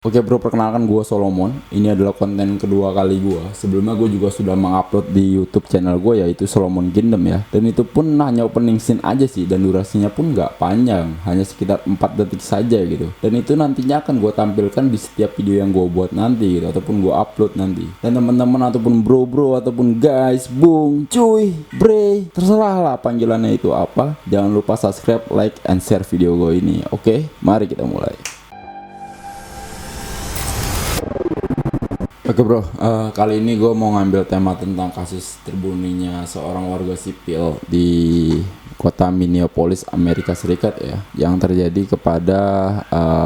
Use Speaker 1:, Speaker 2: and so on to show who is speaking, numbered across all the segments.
Speaker 1: Oke bro, perkenalkan gue Solomon. Ini adalah konten kedua kali gue. Sebelumnya gue juga sudah mengupload di YouTube channel gue, yaitu Solomon Kingdom ya. Dan itu pun hanya opening scene aja sih, dan durasinya pun gak panjang, hanya sekitar 4 detik saja gitu. Dan itu nantinya akan gue tampilkan di setiap video yang gue buat nanti gitu, ataupun gue upload nanti. Dan teman-teman ataupun bro ataupun guys, bung, cuy, bre, terserah lah panggilannya itu apa. Jangan lupa subscribe, like, and share video gue ini. Oke, mari kita mulai. Oke bro, kali ini gue mau ngambil tema tentang kasus terbunuhnya seorang warga sipil di kota Minneapolis, Amerika Serikat ya, yang terjadi kepada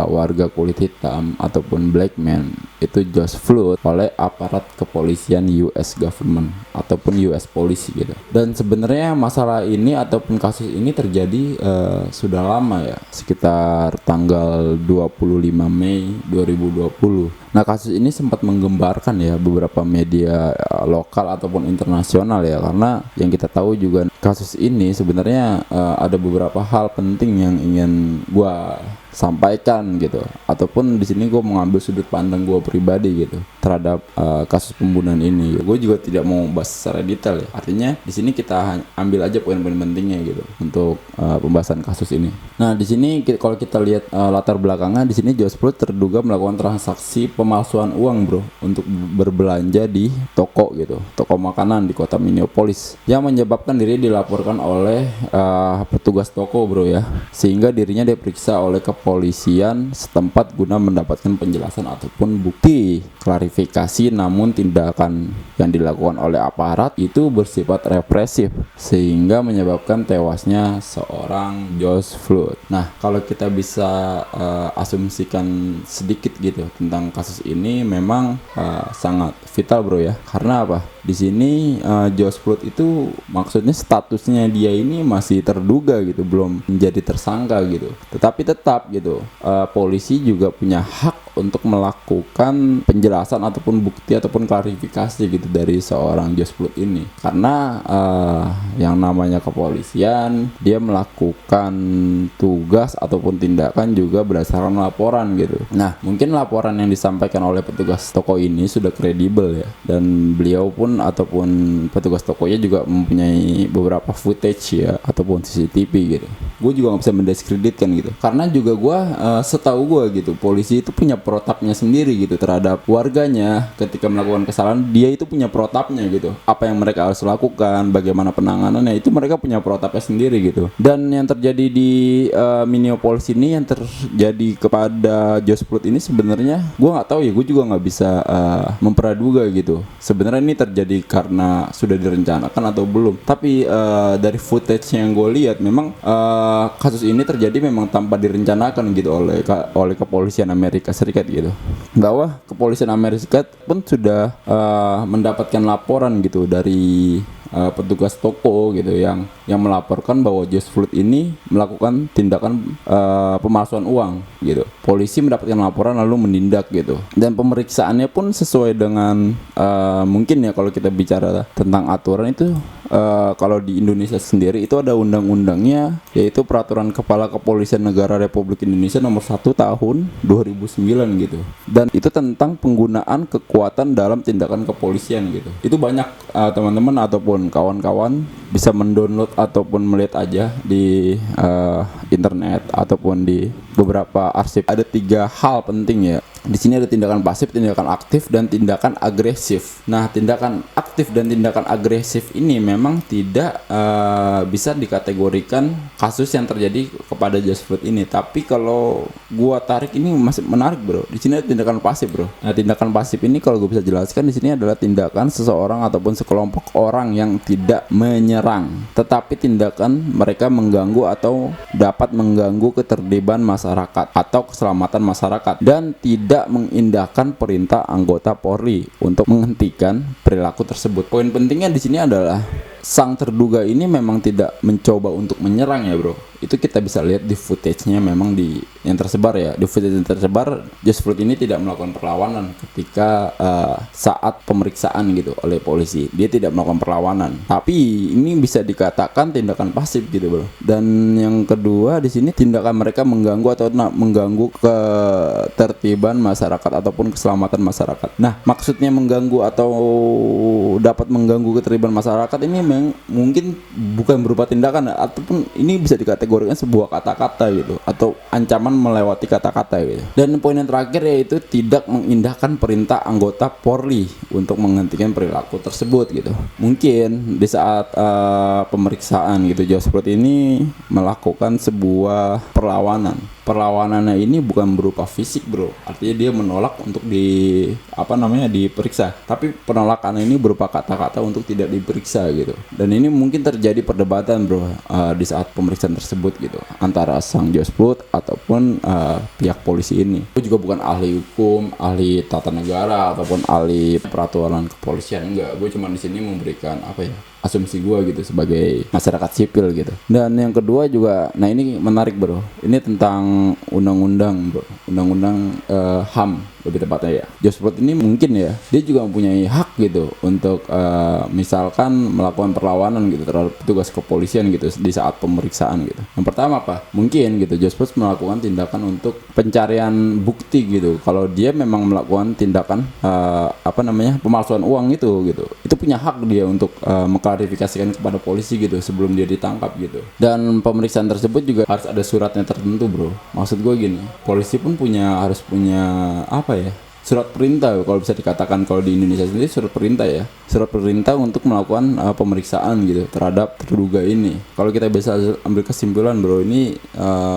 Speaker 1: warga kulit hitam ataupun black man, itu George Floyd, oleh aparat kepolisian US government ataupun US polisi gitu. Dan sebenarnya masalah ini ataupun kasus ini terjadi sudah lama ya, sekitar tanggal 25 Mei 2020. Nah, kasus ini sempat menggembarkan ya beberapa media lokal ataupun internasional ya, karena yang kita tahu juga kasus ini sebenarnya ada beberapa hal penting yang ingin gua sampaikan gitu, ataupun di sini gue mengambil sudut pandang gue pribadi gitu terhadap kasus pembunuhan ini. Gue juga tidak mau bahas secara detail ya, artinya di sini kita ambil aja poin-poin pentingnya gitu untuk pembahasan kasus ini. Nah, di sini kalau kita lihat latar belakangnya, di sini George Floyd terduga melakukan transaksi pemalsuan uang bro untuk berbelanja di toko gitu, toko makanan di kota Minneapolis, yang menyebabkan diri dilaporkan oleh petugas toko bro ya, sehingga dirinya diperiksa oleh kepolisian setempat guna mendapatkan penjelasan ataupun bukti klarifikasi. Namun tindakan yang dilakukan oleh aparat itu bersifat represif sehingga menyebabkan tewasnya seorang George Floyd. Nah, kalau kita bisa asumsikan sedikit gitu tentang kasus ini, memang sangat vital bro ya. Karena apa? Di sini George Floyd itu maksudnya statusnya dia ini masih terduga gitu, belum menjadi tersangka gitu. Tetapi tetap gitu, polisi juga punya hak untuk melakukan penjelasan ataupun bukti ataupun klarifikasi gitu dari seorang George Floyd ini. Karena yang namanya kepolisian, dia melakukan tugas ataupun tindakan juga berdasarkan laporan gitu. Nah, mungkin laporan yang disampaikan oleh petugas toko ini sudah kredibel ya, dan beliau pun ataupun petugas tokonya juga mempunyai beberapa footage ya ataupun CCTV gitu. Gue juga nggak bisa mendiskreditkan gitu, karena juga gue setahu gue gitu, polisi itu punya protapnya sendiri gitu terhadap warganya. Ketika melakukan kesalahan, dia itu punya protapnya gitu, apa yang mereka harus lakukan, bagaimana penanganannya, itu mereka punya protapnya sendiri gitu. Dan yang terjadi di Minneapolis ini, yang terjadi kepada George Floyd ini, sebenarnya gue nggak tahu ya, gue juga nggak bisa mempraduga gitu sebenarnya ini terjadi karena sudah direncanakan atau belum. Tapi dari footage yang gue lihat, memang kasus ini terjadi memang tanpa direncanakan gitu oleh kepolisian Amerika Serikat gitu. Bahwa kepolisian Amerika Serikat pun sudah mendapatkan laporan gitu dari petugas toko gitu yang melaporkan bahwa George Floyd ini melakukan tindakan pemalsuan uang gitu. Polisi mendapatkan laporan lalu menindak gitu, dan pemeriksaannya pun sesuai dengan mungkin ya, kalau kita bicara tentang aturan itu, kalau di Indonesia sendiri itu ada undang-undangnya, yaitu Peraturan Kepala Kepolisian Negara Republik Indonesia nomor 1 tahun 2009 gitu. Dan itu tentang penggunaan kekuatan dalam tindakan kepolisian gitu. Itu banyak teman-teman ataupun kawan-kawan bisa mendownload ataupun melihat aja di internet ataupun di beberapa arsip. Ada 3 hal penting ya. Di sini ada tindakan pasif, tindakan aktif, dan tindakan agresif. Nah, tindakan aktif dan tindakan agresif ini memang tidak bisa dikategorikan kasus yang terjadi kepada George Floyd ini. Tapi kalau gua tarik ini masih menarik bro. Di sini ada tindakan pasif bro. Nah, tindakan pasif ini kalau gue bisa jelaskan di sini adalah tindakan seseorang ataupun sekelompok orang yang tidak menyerang, tetapi tindakan mereka mengganggu atau dapat mengganggu ketertiban masyarakat atau keselamatan masyarakat, dan tidak mengindahkan perintah anggota Polri untuk menghentikan perilaku tersebut. Poin pentingnya di sini adalah sang terduga ini memang tidak mencoba untuk menyerang ya bro. Itu kita bisa lihat di footage-nya memang di yang tersebar ya. Di footage yang tersebar, George Floyd ini tidak melakukan perlawanan ketika saat pemeriksaan gitu oleh polisi. Dia tidak melakukan perlawanan. Tapi ini bisa dikatakan tindakan pasif gitu, bro. Dan yang kedua di sini tindakan mereka mengganggu atau mengganggu ketertiban masyarakat ataupun keselamatan masyarakat. Nah, maksudnya mengganggu atau dapat mengganggu ketertiban masyarakat ini mungkin bukan berupa tindakan ataupun ini bisa dikategorikan sebuah kata-kata gitu atau ancaman melewati kata-kata gitu. Dan poin yang terakhir yaitu tidak mengindahkan perintah anggota Polri untuk menghentikan perilaku tersebut gitu. Mungkin di saat pemeriksaan gitu George Floyd ini melakukan sebuah perlawanan. Perlawanannya ini bukan berupa fisik, bro. Artinya dia menolak untuk diperiksa. Tapi penolakan ini berupa kata-kata untuk tidak diperiksa gitu. Dan ini mungkin terjadi perdebatan, bro, di saat pemeriksaan tersebut gitu antara sang George Floyd ataupun pihak polisi ini. Gue juga bukan ahli hukum, ahli tata negara ataupun ahli peraturan kepolisian, enggak. Gue cuma di sini memberikan asumsi gue gitu sebagai masyarakat sipil gitu. Dan yang kedua juga, nah ini menarik, bro. Ini tentang undang-undang, bro. Undang-undang HAM lebih tepatnya ya. George Floyd ini mungkin ya, dia juga mempunyai hak gitu untuk misalkan melakukan perlawanan gitu terhadap petugas kepolisian gitu di saat pemeriksaan gitu. Yang pertama apa? Mungkin gitu George Floyd melakukan tindakan untuk pencarian bukti gitu. Kalau dia memang melakukan tindakan pemalsuan uang itu gitu. Itu punya hak dia untuk mengklarifikasikan kepada polisi gitu sebelum dia ditangkap gitu. Dan pemeriksaan tersebut juga harus ada suratnya tertentu, bro. Maksud gue gini, polisi pun harus punya surat perintah kalau bisa dikatakan. Kalau di Indonesia sendiri surat perintah ya, surat perintah untuk melakukan pemeriksaan gitu terhadap terduga ini. Kalau kita bisa ambil kesimpulan, bro, ini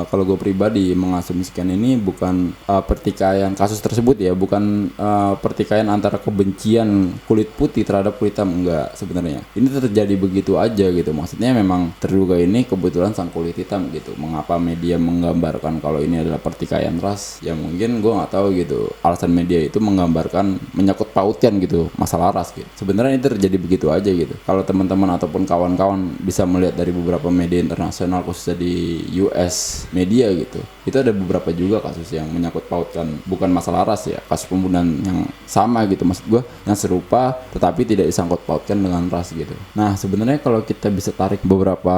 Speaker 1: kalau gue pribadi mengasumsikan ini bukan pertikaian kasus tersebut ya, bukan pertikaian antara kebencian kulit putih terhadap kulit hitam, enggak. Sebenarnya ini terjadi begitu aja gitu. Maksudnya memang terduga ini kebetulan sang kulit hitam gitu. Mengapa media menggambarkan kalau ini adalah pertikaian ras? Ya mungkin gue nggak tahu gitu alasan media itu menggambarkan menyangkut pautkan gitu masalah ras gitu. Sebenarnya ini terjadi begitu aja gitu. Kalau teman-teman ataupun kawan-kawan bisa melihat dari beberapa media internasional khususnya di US media gitu, itu ada beberapa juga kasus yang menyangkut pautkan bukan masalah ras ya, kasus pembunuhan yang sama gitu, maksud gue yang serupa tetapi tidak disangkut pautkan dengan ras gitu. Nah sebenarnya kalau kita bisa tarik beberapa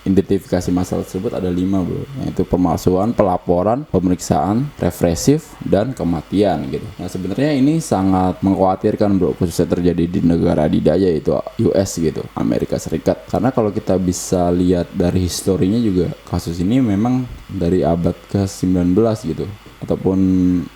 Speaker 1: identifikasi masalah tersebut ada 5, bro, yaitu pemalsuan, pelaporan, pemeriksaan, represif, dan kematian gitu. Nah sebenarnya ini sangat mengkhawatirkan, bro, khususnya terjadi di negara adidaya itu US gitu, Amerika Serikat. Karena kalau kita bisa lihat dari historinya juga kasus ini memang dari abad ke-19 gitu ataupun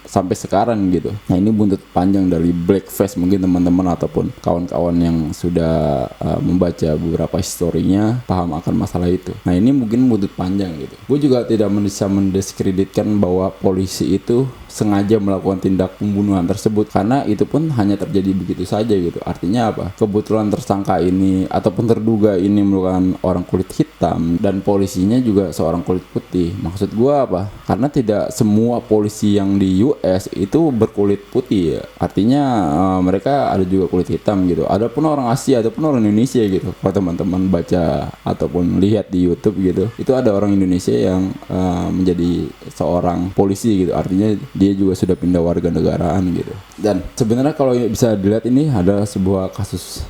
Speaker 1: sampai sekarang gitu. Nah ini buntut panjang dari blackface, mungkin teman-teman ataupun kawan-kawan yang sudah membaca beberapa historinya paham akan masalah itu. Nah ini mungkin buntut panjang gitu. Gue juga tidak bisa mendiskreditkan bahwa polisi itu sengaja melakukan tindak pembunuhan tersebut, karena itu pun hanya terjadi begitu saja gitu. Artinya apa? Kebetulan tersangka ini ataupun terduga ini merupakan orang kulit hitam dan polisinya juga seorang kulit putih. Maksud gue apa? Karena tidak semua polisi yang di US itu berkulit putih ya. Artinya mereka ada juga kulit hitam gitu. Adapun orang Asia ataupun orang Indonesia gitu. Kalau teman-teman baca ataupun lihat di YouTube gitu, itu ada orang Indonesia yang menjadi seorang polisi gitu. Artinya dia juga sudah pindah warga negaraan gitu. Dan sebenarnya kalau bisa dilihat ini adalah sebuah kasus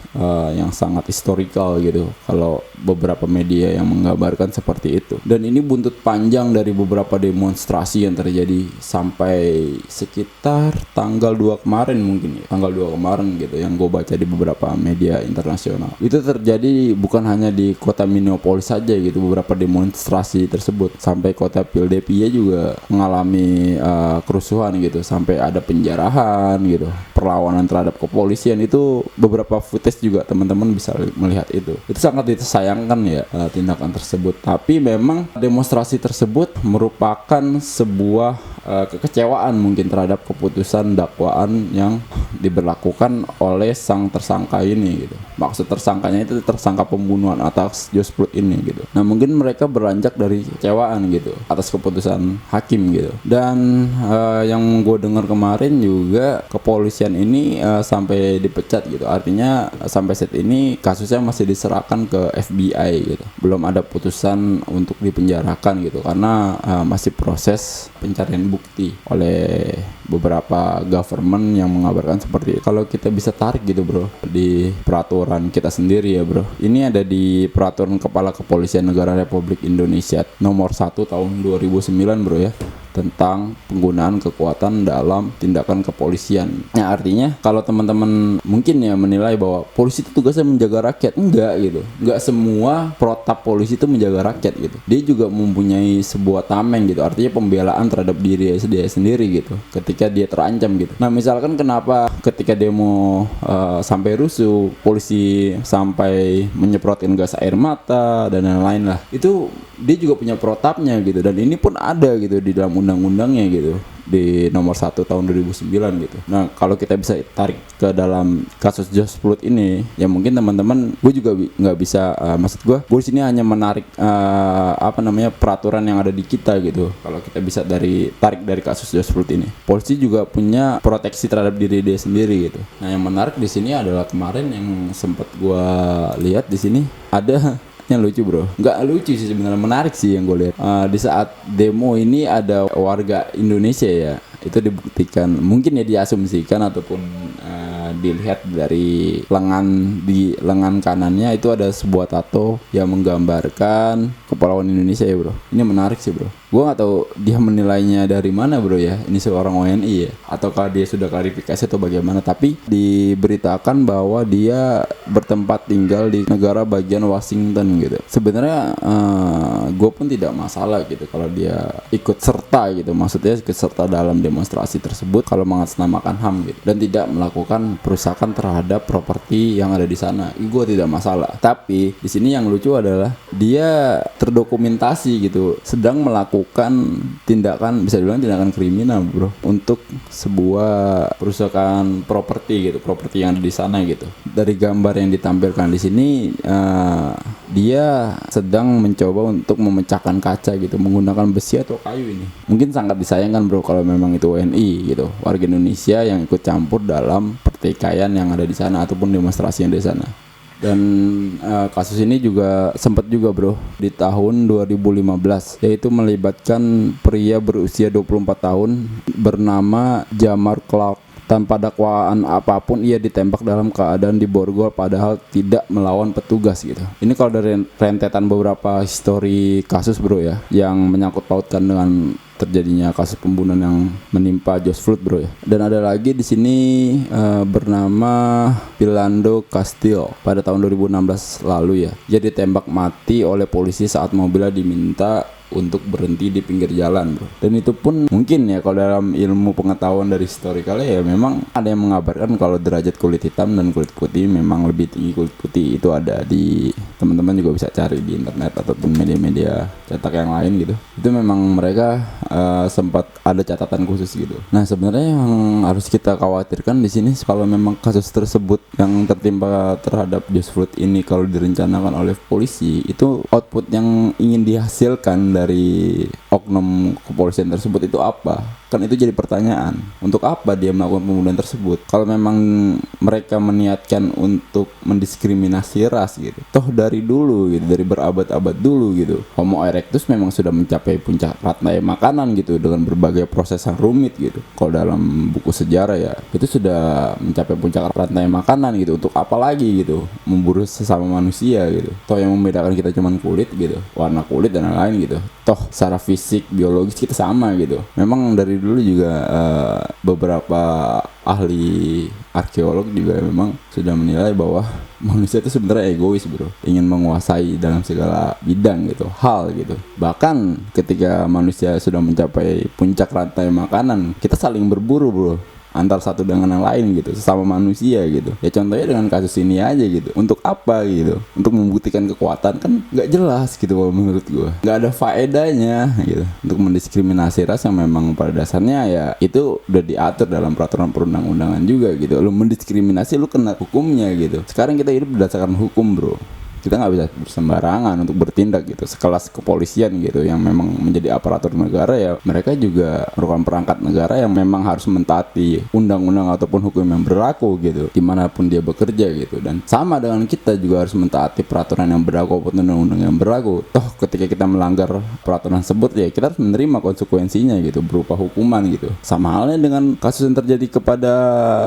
Speaker 1: yang sangat historikal gitu. Kalau beberapa media yang menggambarkan seperti itu. Dan ini buntut panjang dari beberapa demonstrasi yang terjadi sampai sekitar tanggal 2 kemarin mungkin ya. Tanggal 2 kemarin gitu yang gue baca di beberapa media internasional. Itu terjadi bukan hanya di kota Minneapolis saja gitu, beberapa demonstrasi tersebut. Sampai kota Philadelphia juga mengalami kerusuhan gitu, sampai ada penjarahan gitu, perlawanan terhadap kepolisian. Itu beberapa footage juga teman-teman bisa melihat itu sangat disayangkan ya tindakan tersebut. Tapi memang demonstrasi tersebut merupakan sebuah kekecewaan mungkin terhadap keputusan dakwaan yang diberlakukan oleh sang tersangka ini gitu. Maksud tersangkanya itu tersangka pembunuhan atas George Floyd ini gitu. Nah mungkin mereka beranjak dari kecewaan gitu atas keputusan hakim gitu. Dan yang gue dengar kemarin juga kepolisian ini sampai dipecat gitu. Artinya sampai saat ini kasusnya masih diserahkan ke FBI gitu. Belum ada putusan untuk dipenjarakan gitu karena masih proses pencarian bukti oleh beberapa government yang mengabarkan seperti itu. Kalau kita bisa tarik gitu bro di peraturan kita sendiri ya bro, ini ada di peraturan Kepala Kepolisian Negara Republik Indonesia nomor 1 tahun 2009 bro ya, tentang penggunaan kekuatan dalam tindakan kepolisian. Nah artinya kalau teman-teman mungkin ya menilai bahwa polisi itu tugasnya menjaga rakyat, enggak gitu. Enggak semua protap polisi itu menjaga rakyat gitu. Dia juga mempunyai sebuah tameng gitu. Artinya pembelaan terhadap diri dia sendiri gitu ketika dia terancam gitu. Nah misalkan kenapa ketika demo sampai rusuh, polisi sampai menyemprotkan gas air mata dan lain-lain lah. Itu dia juga punya protapnya gitu, dan ini pun ada gitu di dalam undang-undangnya gitu di nomor 1 tahun 2009 gitu. Nah kalau kita bisa tarik ke dalam kasus George Floyd ini ya mungkin teman-teman, gue juga nggak bisa maksud gue di sini hanya menarik peraturan yang ada di kita gitu. Kalau kita bisa tarik dari kasus George Floyd ini, polisi juga punya proteksi terhadap diri dia sendiri gitu. Nah yang menarik di sini adalah kemarin yang sempat gue lihat di sini ada yang lucu bro, nggak lucu sih sebenarnya, menarik sih yang gue lihat. Di saat demo ini ada warga Indonesia ya, itu dibuktikan mungkin ya diasumsikan ataupun dilihat dari di lengan kanannya itu ada sebuah tato yang menggambarkan kepulauan Indonesia ya bro. Ini menarik sih bro. Gue nggak tahu dia menilainya dari mana bro ya, ini seorang WNI ya, ataukah dia sudah klarifikasi atau bagaimana, tapi diberitakan bahwa dia bertempat tinggal di negara bagian Washington gitu. Sebenarnya gue pun tidak masalah gitu kalau dia ikut serta gitu, maksudnya ikut serta dalam demonstrasi tersebut kalau mengatasnamakan HAM gitu dan tidak melakukan perusakan terhadap properti yang ada di sana. Gue tidak masalah. Tapi di sini yang lucu adalah dia terdokumentasi gitu sedang melakukan tindakan, bisa dibilang tindakan kriminal bro, untuk sebuah perusakan properti gitu, properti yang ada di sana gitu. Dari gambar yang ditampilkan di sini dia sedang mencoba untuk memecahkan kaca gitu menggunakan besi atau kayu ini. Mungkin sangat disayangkan bro kalau memang itu WNI gitu, warga Indonesia yang ikut campur dalam pertikaian yang ada di sana ataupun demonstrasi yang di sana. Dan kasus ini juga sempat juga bro di tahun 2015, yaitu melibatkan pria berusia 24 tahun bernama Jamar Clark. Tanpa dakwaan apapun ia ditembak dalam keadaan diborgol padahal tidak melawan petugas gitu. Ini kalau dari rentetan beberapa histori kasus bro ya, yang menyangkut pautkan dengan terjadinya kasus pembunuhan yang menimpa George Floyd bro ya. Dan ada lagi di sini bernama Philando Castile pada tahun 2016 lalu ya. Dia ditembak mati oleh polisi saat mobilnya diminta untuk berhenti di pinggir jalan bro. Dan itu pun mungkin ya kalau dalam ilmu pengetahuan dari historikalnya ya memang ada yang mengabarkan kalau derajat kulit hitam dan kulit putih memang lebih tinggi kulit putih. Itu ada di, teman-teman juga bisa cari di internet ataupun media-media cetak yang lain gitu. Itu memang mereka sempat ada catatan khusus gitu. Nah sebenarnya yang harus kita khawatirkan di sini kalau memang kasus tersebut yang tertimpa terhadap George Floyd ini kalau direncanakan oleh polisi, itu output yang ingin dihasilkan dari oknum kepolisian tersebut itu apa? Kan itu jadi pertanyaan. Untuk apa dia melakukan pembunuhan tersebut? Kalau memang mereka meniatkan untuk mendiskriminasi ras gitu, toh dari dulu gitu, dari berabad-abad dulu gitu, Homo erectus memang sudah mencapai puncak rantai makanan gitu dengan berbagai proses yang rumit gitu. Kalau dalam buku sejarah ya itu sudah mencapai puncak rantai makanan gitu. Untuk apa lagi gitu memburu sesama manusia gitu? Toh yang membedakan kita cuma kulit gitu, warna kulit dan lain-lain gitu. Toh secara fisik biologis kita sama gitu. Memang dari dulu juga beberapa ahli arkeolog juga memang sudah menilai bahwa manusia itu sebenarnya egois bro, ingin menguasai dalam segala bidang gitu, hal gitu. Bahkan ketika manusia sudah mencapai puncak rantai makanan, kita saling berburu bro. antar satu dengan yang lain gitu, sesama manusia gitu. Ya contohnya dengan kasus ini aja gitu. Untuk apa gitu? Untuk membuktikan kekuatan kan nggak jelas gitu kalau menurut gue. Nggak ada faedahnya gitu. Untuk mendiskriminasi ras yang memang pada dasarnya ya itu udah diatur dalam peraturan perundang-undangan juga gitu. Lu mendiskriminasi lu kena hukumnya gitu. Sekarang kita hidup berdasarkan hukum bro. Kita nggak bisa sembarangan untuk bertindak gitu. Sekelas kepolisian gitu yang memang menjadi aparatur negara ya, mereka juga merupakan perangkat negara yang memang harus mentaati undang-undang ataupun hukum yang berlaku gitu dimanapun dia bekerja gitu. Dan sama dengan kita juga harus mentaati peraturan yang berlaku ataupun undang-undang yang berlaku. Toh ketika kita melanggar peraturan tersebut ya kita harus menerima konsekuensinya gitu berupa hukuman gitu. Sama halnya dengan kasus yang terjadi kepada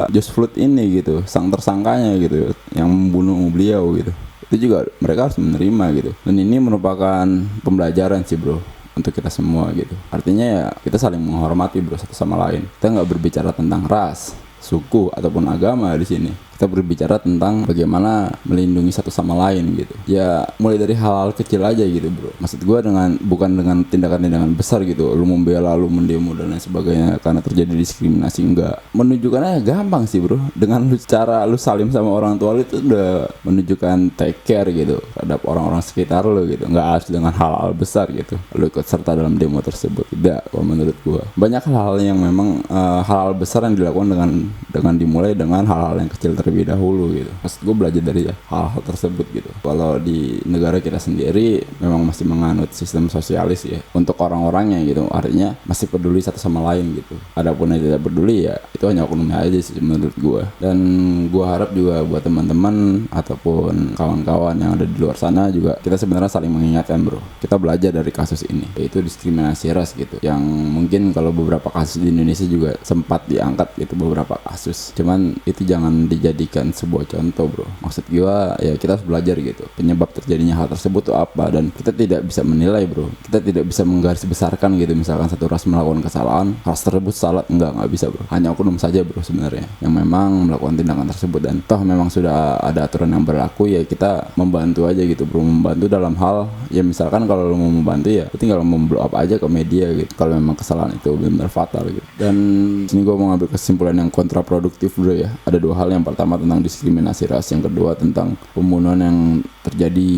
Speaker 1: George Floyd ini gitu, sang tersangkanya gitu yang membunuh beliau gitu. Itu juga mereka harus menerima gitu. Dan ini merupakan pembelajaran sih bro untuk kita semua gitu. Artinya ya kita saling menghormati bro satu sama lain. Kita nggak berbicara tentang ras, suku ataupun agama di sini. Kita berbicara tentang bagaimana melindungi satu sama lain gitu. Ya mulai dari hal-hal kecil aja gitu bro. Maksud gue bukan dengan tindakan-tindakan besar gitu. Lu membela, lu mendemo dan lain sebagainya karena terjadi diskriminasi, enggak. Menunjukkannya gampang sih bro. Dengan lu salim sama orang tua lu itu udah menunjukkan take care gitu terhadap orang-orang sekitar lu gitu. Enggak harus dengan hal-hal besar gitu lu ikut serta dalam demo tersebut. Tidak, kalau menurut gue. Banyak hal-hal yang memang hal-hal besar yang dilakukan dengan dimulai dengan hal-hal yang kecil terlebih dahulu gitu. Maksud gue belajar dari hal-hal tersebut gitu. Kalau di negara kita sendiri memang masih menganut sistem sosialis ya untuk orang-orangnya gitu. Artinya masih peduli satu sama lain gitu. Adapun yang tidak peduli ya itu hanya oknumnya aja sih menurut gue. Dan gue harap juga buat teman-teman ataupun kawan-kawan yang ada di luar sana juga kita sebenarnya saling mengingatkan bro. Kita belajar dari kasus ini, yaitu diskriminasi ras gitu. Yang mungkin kalau beberapa kasus di Indonesia juga sempat diangkat gitu beberapa kasus. Cuman itu jangan dijadikan sebuah contoh bro. Maksud gue ya kita harus belajar gitu penyebab terjadinya hal tersebut tuh apa. Dan kita tidak bisa menilai bro. Kita tidak bisa menggarisbesarkan gitu. Misalkan satu ras melakukan kesalahan, ras tersebut salah. Enggak bisa bro. Hanya oknum saja bro sebenarnya yang memang melakukan tindakan tersebut. Dan toh memang sudah ada aturan yang berlaku ya kita membantu aja gitu bro. Membantu dalam hal ya misalkan kalau lo mau membantu ya tinggal memblow up aja ke media gitu kalau memang kesalahan itu benar fatal gitu. Dan sini gue mau ngambil kesimpulan yang kontraproduktif bro ya. Ada dua hal. Yang pertama tentang diskriminasi ras, yang kedua tentang pembunuhan yang terjadi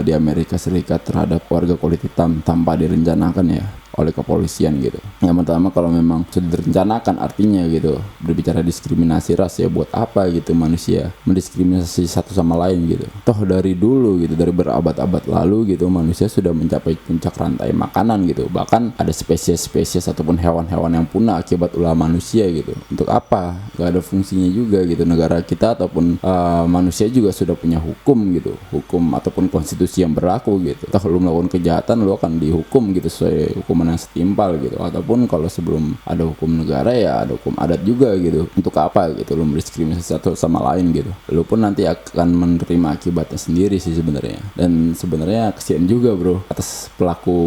Speaker 1: di Amerika Serikat terhadap warga kulit hitam tanpa direncanakan ya oleh kepolisian gitu. Yang pertama kalau memang sudah direncanakan artinya gitu berbicara diskriminasi ras ya buat apa gitu manusia mendiskriminasi satu sama lain gitu. Toh dari dulu gitu dari berabad-abad lalu gitu manusia sudah mencapai puncak rantai makanan gitu. Bahkan ada spesies-spesies ataupun hewan-hewan yang punah akibat ulah manusia gitu. Untuk apa? Gak ada fungsinya juga gitu. Negara kita ataupun manusia juga sudah punya hukum gitu. Hukum ataupun konstitusi yang berlaku gitu. Toh lu melakukan kejahatan lu akan dihukum gitu sesuai hukuman yang setimpal gitu. Ataupun kalau sebelum ada hukum negara ya ada hukum adat juga gitu. Untuk apa gitu lu mendiskriminasi satu sama lain gitu. Lu pun nanti akan menerima akibatnya sendiri sih sebenarnya. Dan sebenarnya kesian juga bro atas pelaku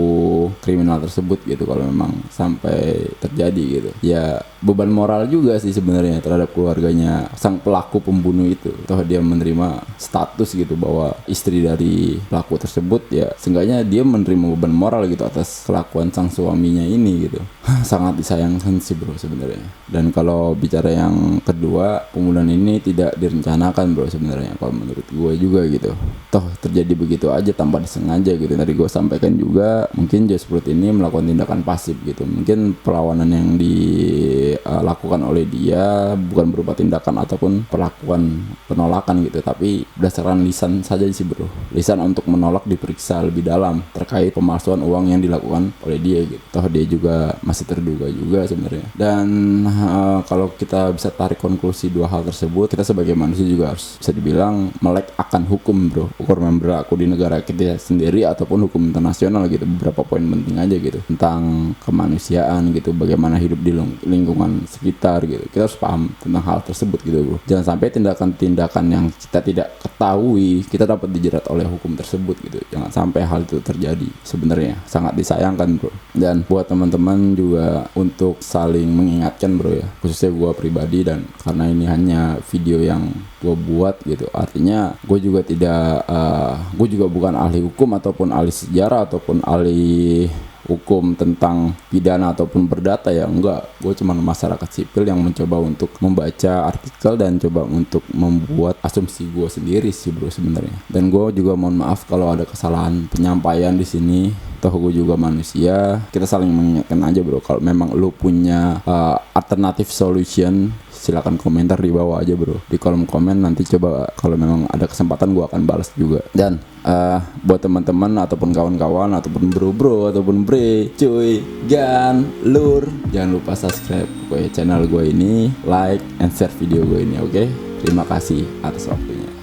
Speaker 1: kriminal tersebut gitu kalau memang sampai terjadi gitu. Ya beban moral juga sih sebenarnya terhadap keluarganya sang pelaku pembunuh itu. Toh dia menerima status gitu bahwa istri dari pelaku tersebut ya seenggaknya dia menerima beban moral gitu atas kelakuan sang suaminya ini gitu. Sangat disayangkan sih bro sebenarnya. Dan kalau bicara yang kedua, pembunuhan ini tidak direncanakan bro sebenarnya kalau menurut gue juga gitu. Toh terjadi begitu aja tanpa disengaja gitu. Tadi gue sampaikan juga mungkin George Floyd ini melakukan tindakan pasif gitu. Mungkin perlawanan yang dilakukan oleh dia bukan berupa tindakan ataupun perlakuan penolakan gitu, tapi berdasarkan lisan saja sih bro. Lisan untuk menolak diperiksa lebih dalam terkait pemalsuan uang yang dilakukan oleh dia gitu. Toh dia juga masih terduga juga sebenarnya. Dan kalau kita bisa tarik konklusi dua hal tersebut, kita sebagai manusia juga harus bisa dibilang melek akan hukum bro. Hukum yang berlaku di negara kita sendiri ataupun hukum internasional gitu. Beberapa poin penting aja gitu tentang kemanusiaan gitu, bagaimana hidup di lingkungan sekitar gitu. Kita harus paham tentang hal tersebut gitu bro. Jangan sampai tindakan-tindakan yang kita tidak ketahui kita dapat dijerat oleh hukum tersebut gitu. Jangan sampai hal itu terjadi. Sebenarnya sangat disayangkan bro. Dan buat teman-teman juga untuk saling mengingatkan bro ya, khususnya gue pribadi. Dan karena ini hanya video yang gue buat gitu, artinya gue juga tidak gue juga bukan ahli hukum ataupun ahli sejarah ataupun ahli hukum tentang pidana ataupun perdata ya, enggak. Gue cuma masyarakat sipil yang mencoba untuk membaca artikel dan coba untuk membuat asumsi gue sendiri sih bro sebenarnya. Dan gue juga mohon maaf kalau ada kesalahan penyampaian di sini. Toh gue juga manusia, kita saling mengingatkan aja bro. Kalau memang lu punya alternative solution, silakan komentar di bawah aja bro, di kolom komen. Nanti coba kalau memang ada kesempatan gue akan balas juga. Dan buat teman-teman ataupun kawan-kawan ataupun bro ataupun bre, cuy, gan, lur, jangan lupa subscribe channel gue ini, like and share video gue ini, oke? Terima kasih atas waktunya.